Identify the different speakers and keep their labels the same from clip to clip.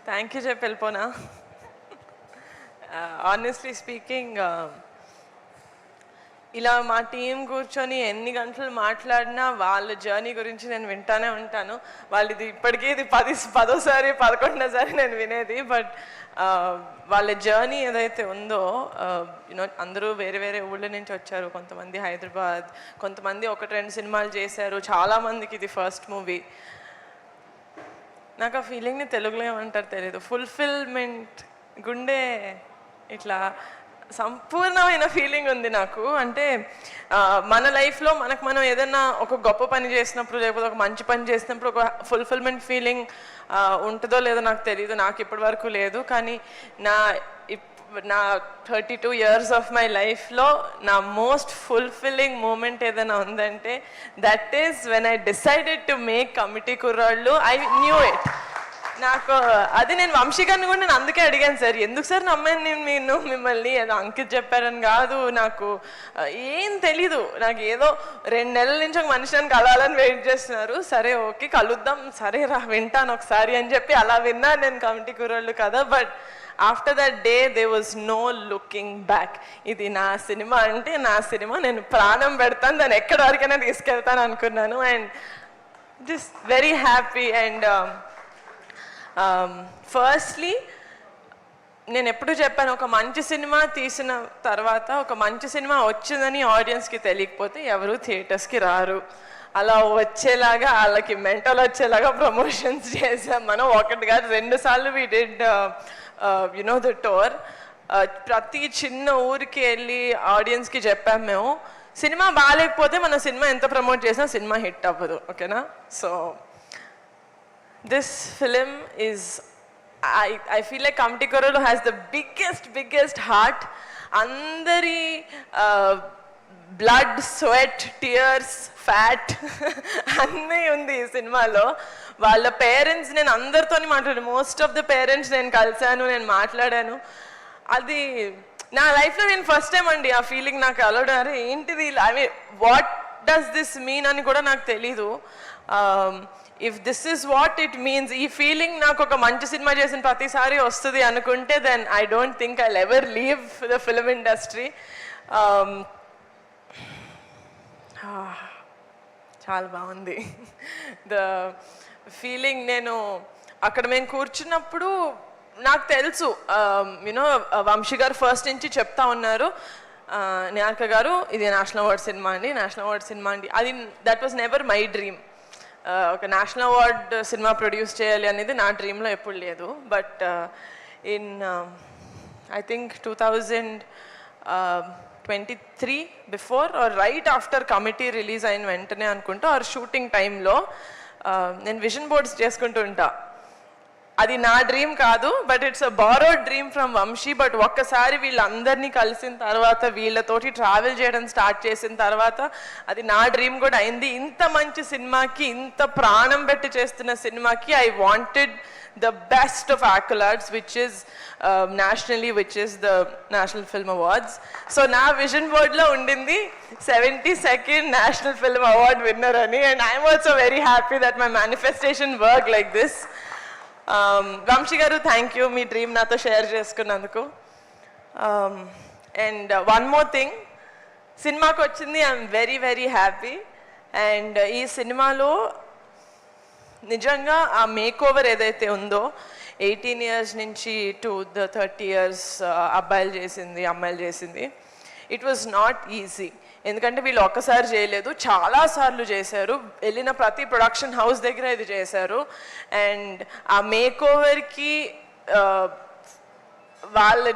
Speaker 1: Thank you చెప్పి వెళ్ళిపోనా. Honestly speaking, ఇలా మా టీం కూర్చొని ఎన్ని గంటలు మాట్లాడినా వాళ్ళ జర్నీ గురించి నేను వింటానే ఉంటాను. వాళ్ళది ఇప్పటికీ ఇది 10వ సారి 11వ సారి నేను వినేది. బట్ వాళ్ళ జర్నీ ఏదైతే ఉందో, యూనో అందరూ వేరే వేరే ఊళ్ళ నుంచి వచ్చారు. కొంతమంది హైదరాబాద్, కొంతమంది 1-2 సినిమాలు చేశారు, చాలామందికి ఇది ఫస్ట్ మూవీ. నాకు ఆ ఫీలింగ్ని తెలుగులో ఏమంటారు తెలియదు. ఫుల్ఫిల్మెంట్, గుండె ఇట్లా సంపూర్ణమైన ఫీలింగ్ ఉంది నాకు. అంటే మన లైఫ్లో మనం ఏదైనా ఒక గొప్ప పని చేసినప్పుడు, లేకపోతే ఒక మంచి పని చేసినప్పుడు ఒక ఫుల్ఫిల్మెంట్ ఫీలింగ్ ఉంటుందో లేదో నాకు తెలియదు. నాకు ఇప్పటి వరకు లేదు. కానీ నా 32 years ఆఫ్ మై లైఫ్లో నా మోస్ట్ ఫుల్ఫిల్లింగ్ మూమెంట్ ఏదైనా ఉందంటే that is when I decided to make committee కుర్రాళ్ళు. I knew it. నాకు అది నేను వంశీ గారిని కూడా నేను అందుకే అడిగాను, సార్ ఎందుకు సార్ నమ్మాను నేను మిమ్మల్ని, ఏదో అంకిత్ చెప్పారని కాదు, నాకు ఏం తెలీదు. నాకు ఏదో 2 నెలల నుంచి ఒక మనిషిని కలవాలని వెయిట్ చేస్తున్నారు. సరే ఓకే కలుద్దాం, సరే రా వింటాను ఒకసారి అని చెప్పి అలా విన్నాను నేను కమిటీ కుర్రాళ్ళు కదా. But after that day there was no looking back. ఇది నా సినిమా అంటే నా సినిమా, నేను ప్రాణం పెడతాను, దాన్ని ఎక్కడి వరకైనా తీసుకెళ్తాను అనుకున్నాను. And just very happy. And firstly నేను ఎప్పుడు చెప్పాను, ఒక మంచి సినిమా తీసిన తర్వాత, ఒక మంచి సినిమా వచ్చిందని ఆడియన్స్కి తెలియకపోతే ఎవరు థియేటర్స్కి రారు. అలా వచ్చేలాగా వాళ్ళకి మెంటల్ వచ్చేలాగా ప్రమోషన్స్ చేసాం మనం. 1 కాదు 2 సార్లు we did you know the tour. ప్రతి చిన్న ఊరికి వెళ్ళి ఆడియన్స్కి చెప్పాం మేము, సినిమా బాగాలేకపోతే మన సినిమా ఎంత ప్రమోట్ చేసినా సినిమా హిట్ అవ్వదు. ఓకేనా? So this film is, I feel like Kamiti Kural has the biggest heart. Andari blood, sweat, tears, fat anni undi ee cinema lo. Valla parents నేను అందరితోని మాట్లాడాను. మోస్ట్ ఆఫ్ ద పేరెంట్స్ నేను కలిసాను, నేను మాట్లాడాను. అది నా లైఫ్లో నేను ఫస్ట్ టైం అండి ఆ ఫీలింగ్ నాకు అలవడారు. ఏంటిది, I mean what does this mean అని కూడా నాకు తెలీదు. If this is what it means, ఈ ఫీలింగ్ నాకు ఒక మంచి సినిమా చేసిన ప్రతిసారి వస్తుంది అనుకుంటే, then I don't think I'll ever leave the film industry. చాలా బాగుంది ద ఫీలింగ్. నేను అక్కడ మేము కూర్చున్నప్పుడు నాకు తెలుసు, యూనో వంశీ గారు ఫస్ట్ నుంచి చెప్తా ఉన్నారు, నిహారిక గారు ఇది నేషనల్ అవార్డ్ సినిమా అండి, నేషనల్ అవార్డ్ సినిమా అండి. అది that was never my dream. ఒక నేషనల్ అవార్డ్ సినిమా ప్రొడ్యూస్ చేయాలి అనేది నా డ్రీమ్లో ఎప్పుడు లేదు. But in I think 2023 before or right after Committee release అయిన వెంటనే అనుకుంటా, ఆర్ షూటింగ్ టైంలో నేను విజన్ బోర్డ్స్ చేసుకుంటూ ఉంటా. అది నా డ్రీమ్ కాదు, but it's a borrowed dream from Vamsi. But ఒక్కసారి వీళ్ళందరినీ కలిసిన తర్వాత, వీళ్ళతోటి ట్రావెల్ చేయడం స్టార్ట్ చేసిన తర్వాత అది నా డ్రీమ్ కూడా అయింది. ఇంత మంచి సినిమాకి, ఇంత ప్రాణం పెట్టి చేస్తున్న సినిమాకి I wanted the best of accolades, which is nationally, which is the National Film Awards. So na vision board lo undindi 72nd National Film Award winner ani, and I am also very happy that my manifestation worked like this. Vamshi garu, thank you me dream నాతో share చేసుకున్నందుకు. And one more thing, సినిమాకి వచ్చింది I'm very happy. And ఈ సినిమాలో నిజంగా ఆ make over ఏదైతే ఉందో, 18 years నుంచి టు ద 30 years అబ్బాయిలు చేసింది, అమ్మాయిలు చేసింది, ఇట్ వాజ్ నాట్ ఈజీ. ఎందుకంటే వీళ్ళు ఒక్కసారి చేయలేదు, చాలాసార్లు చేశారు. వెళ్ళిన ప్రతి ప్రొడక్షన్ హౌస్ దగ్గర ఇది చేశారు. అండ్ ఆ మేక్ ఓవర్కి వాళ్ళు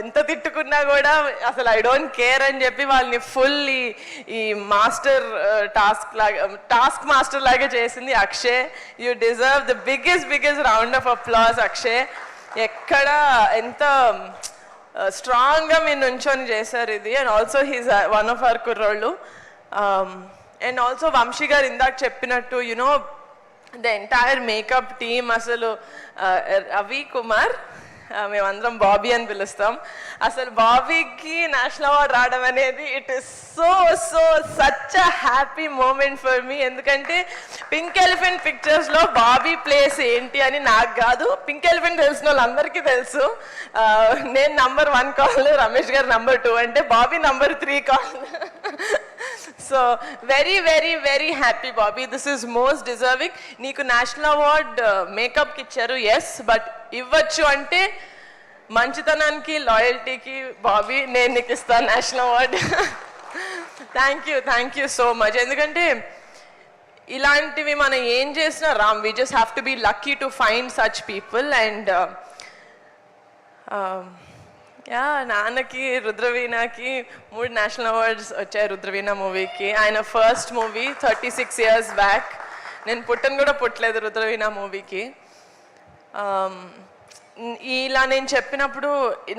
Speaker 1: ఎంత తిట్టుకున్నా కూడా అసలు ఐ డోంట్ కేర్ అని చెప్పి వాళ్ళని ఫుల్ ఈ మాస్టర్ టాస్క్ మాస్టర్ లాగా చేసింది Akshay. You deserve the biggest round of applause Akshay. ఎక్కడ ఎంత స్ట్రాంగ్గా మీరు నుంచొని చేశారు ఇది. And also he's one of our కుర్రోళ్ళు. అండ్ ఆల్సో వంశీ గారు ఇందాక చెప్పినట్టు, you know the entire makeup team, అసలు రవి కుమార్ మేమందరం బాబీ అని పిలుస్తాం. అసలు బాబీకి నేషనల్ అవార్డ్ రావడం అనేది it is so so such a happy moment for me. ఎందుకంటే పింక్ ఎలిఫెంట్ పిక్చర్స్లో బాబీ ప్లేస్ ఏంటి అని నాకు కాదు, పింక్ ఎలిఫెంట్ తెలిసిన వాళ్ళందరికీ తెలుసు. నేను నంబర్ 1 కాల్, రమేష్ గారు నంబర్ 2 అంటే Bobby number 3 call. So very very very happy Bobby, this is most deserving. నీకు నేషనల్ అవార్డ్ మేకప్కి ఇచ్చారు, ఎస్, బట్ ఇవ్వచ్చు అంటే మంచితనానికి, లాయల్టీకి బాబీ నేను నీకు ఇస్తాను national award. Thank you so much. ఎందుకంటే ఇలాంటివి మనం ఏం చేసినా Ram, we just have to be lucky to find such people. And yeah, నాన్నకి రుద్రవీణకి 3 నేషనల్ అవార్డ్స్ వచ్చాయి రుద్రవీణ మూవీకి. ఆయన ఫస్ట్ మూవీ 36 years బ్యాక్. నేను పుట్టను కూడా పుట్టలేదు రుద్రవీణ మూవీకి. ఇలా నేను చెప్పినప్పుడు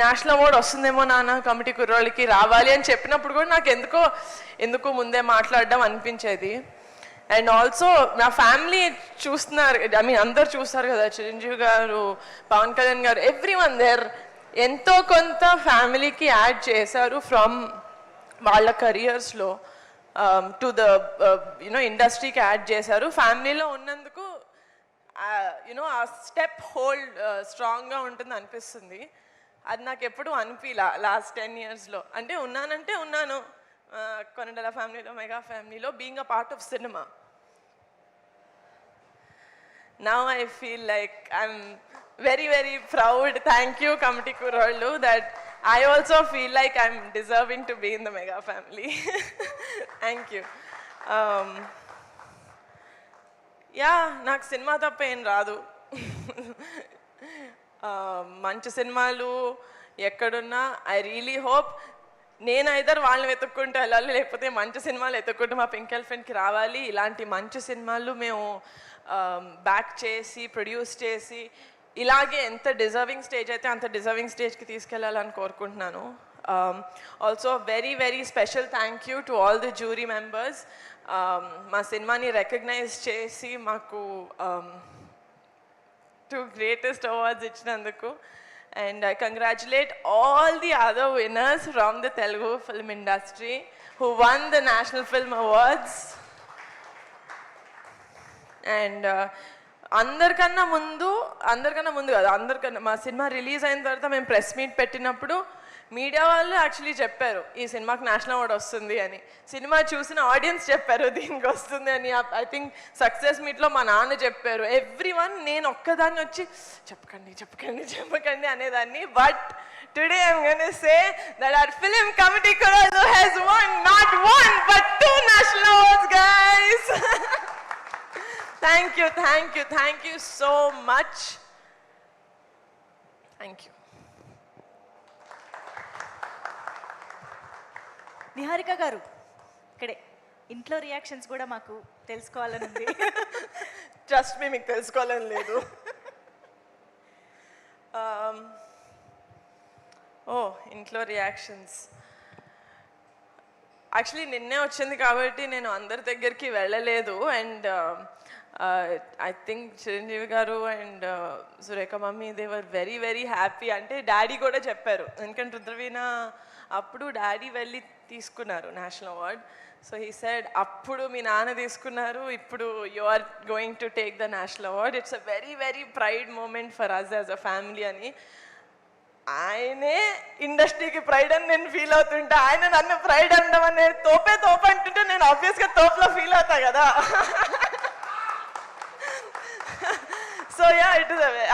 Speaker 1: నేషనల్ అవార్డ్ వస్తుందేమో నాన్న కమిటీ కుర్రోళ్ళకి రావాలి అని చెప్పినప్పుడు కూడా నాకు ఎందుకు ముందే మాట్లాడడం అనిపించేది. అండ్ ఆల్సో నా ఫ్యామిలీ చూస్తున్నారు, ఐ మీన్ అందరు చూస్తారు కదా, చిరంజీవి గారు, పవన్ కళ్యాణ్ గారు, ఎవ్రీవన్ దేర్ ఎంతో కొంత ఫ్యామిలీకి యాడ్ చేశారు ఫ్రమ్ వాళ్ళ కెరియర్స్లో టు ద ఇండస్ట్రీకి యాడ్ చేశారు. ఫ్యామిలీలో ఉన్నందుకు ఆ స్టెప్ హోల్డ్ స్ట్రాంగ్గా ఉంటుంది అనిపిస్తుంది. అది నాకు ఎప్పుడు అనిపించలా లాస్ట్ 10 yearsలో. అంటే ఉన్నాను కొనిదెల ఫ్యామిలీలో, మెగా ఫ్యామిలీలో, being a part of cinema. Now I feel like I'm very very proud. Thank you Committee Kurollu, that I also feel like I'm deserving to be in the Mega family. Thank you. Yeah, నాకు cinema తప్ప ఏం రాదు. మంచి సినిమాలు ఎక్కడున్నా I really hope నేను either వాళ్ళని వెతుక్కుంటూ వెళ్ళాలి, లేకపోతే మంచి సినిమాలు వెతుక్కుంటూ మా పింక్ ఎలిఫెంట్కి రావాలి. ఇలాంటి మంచి సినిమాలు మేము బ్యాక్ చేసి ప్రొడ్యూస్ చేసి ఇలాగే ఎంత డిజర్వింగ్ స్టేజ్ అయితే అంత డిజర్వింగ్ స్టేజ్కి తీసుకెళ్ళాలని కోరుకుంటున్నాను. Also very very special thank you to all the jury members. మా సినిమాని రికగ్నైజ్ చేసి మాకు 2 greatest awards ఇచ్చినందుకు. And I congratulate all the other winners from the Telugu film industry who won the National Film Awards. And అందరికన్నా ముందు కాదు, మా cinema release అయిన తర్వాత మేము ప్రెస్ మీట్ పెట్టినప్పుడు మీడియా వాళ్ళు యాక్చువల్లీ చెప్పారు ఈ సినిమాకి నేషనల్ అవార్డ్ వస్తుంది అని. సినిమా చూసిన ఆడియన్స్ చెప్పారు దీనికి వస్తుంది అని. ఐ థింక్ సక్సెస్ మీట్లో మా నాన్న చెప్పారు, ఎవ్రీవన్. నేను ఒక్కదాన్ని వచ్చి చెప్పకండి అనేదాన్ని. But today I'm gonna say that our film committee Kurollu has won not 1 but 2 national awards, guys. Thank you so much. Thank you.
Speaker 2: Niharika గారు, ఇక్కడే ఇంట్లో రియాక్షన్స్ కూడా మాకు తెలుసుకోవాలని ఉంది.
Speaker 1: ట్రస్ట్ మీ, మీకు తెలుసుకోవాలని లేదు. ఇంట్లో రియాక్షన్స్ యాక్చువల్లీ నిన్నే వచ్చింది కాబట్టి నేను అందరి దగ్గరికి వెళ్ళలేదు. అండ్ ఐ థింక్ చిరంజీవి గారు and Surekha mummy they were very very happy. అంటే డాడీ కూడా చెప్పారు, ఎందుకంటే రుద్రవీణ అప్పుడు డాడీ వెళ్ళి తీసుకున్నారు national award. So he said అప్పుడు మీ నాన్న తీసుకున్నారు, ఇప్పుడు you are going to take the national award. It's a very very pride moment for us as a family అని. ఆయనే ఇండస్ట్రీకి ప్రైడ్ అని నేను ఫీల్ అవుతుంటా, ఆయన నన్ను ప్రైడ్ అనడం అని తోపే అంటుంటే నేను ఆబ్వియస్గా తోపులో ఫీల్ అవుతా కదా. So yeah,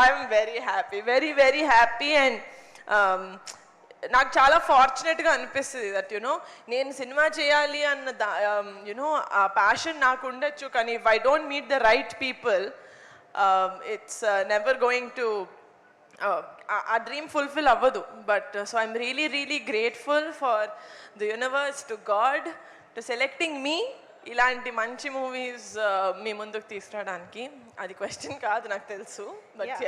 Speaker 1: I'm very happy. And నాకు చాలా ఫార్చునేట్గా అనిపిస్తుంది దట్ నేను సినిమా చేయాలి అన్న ఆ ప్యాషన్ నాకు ఉండొచ్చు, కానీ if I don't meet the right people it's never going to uh dream fulfil అవ్వదు. But so I'm really grateful for the universe, to God, to selecting me ఇలాంటి మంచి మూవీస్ మీ ముందుకు తీసుకురావడానికి. అది క్వశ్చన్ కాదు నాకు తెలుసు, బట్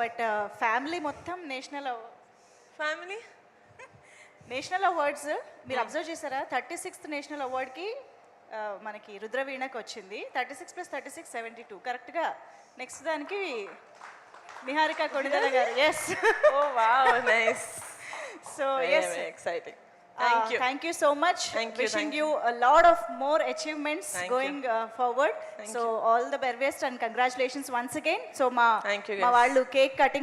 Speaker 2: బట్ ఫ్యామిలీ మొత్తం నేషనల్ అవార్డ్స్ మీరు అబ్జర్వ్ చేశారా? 36th నేషనల్ అవార్డ్కి మనకి రుద్రవీణకి వచ్చింది. 36 + 36 72 కరెక్ట్గా. నెక్స్ట్ దానికి నిహారిక కొణిదల గారు. Yes.
Speaker 1: Oh wow, nice.
Speaker 2: So yes,
Speaker 1: exciting. Thank you.
Speaker 2: Thank you so much.
Speaker 1: Thank you,
Speaker 2: wishing
Speaker 1: thank
Speaker 2: you a lot of more achievements
Speaker 1: Thank
Speaker 2: going forward. So all the very best and congratulations once again. So మా
Speaker 1: Thank you,
Speaker 2: మా
Speaker 1: guys.
Speaker 2: వాళ్ళు cake cutting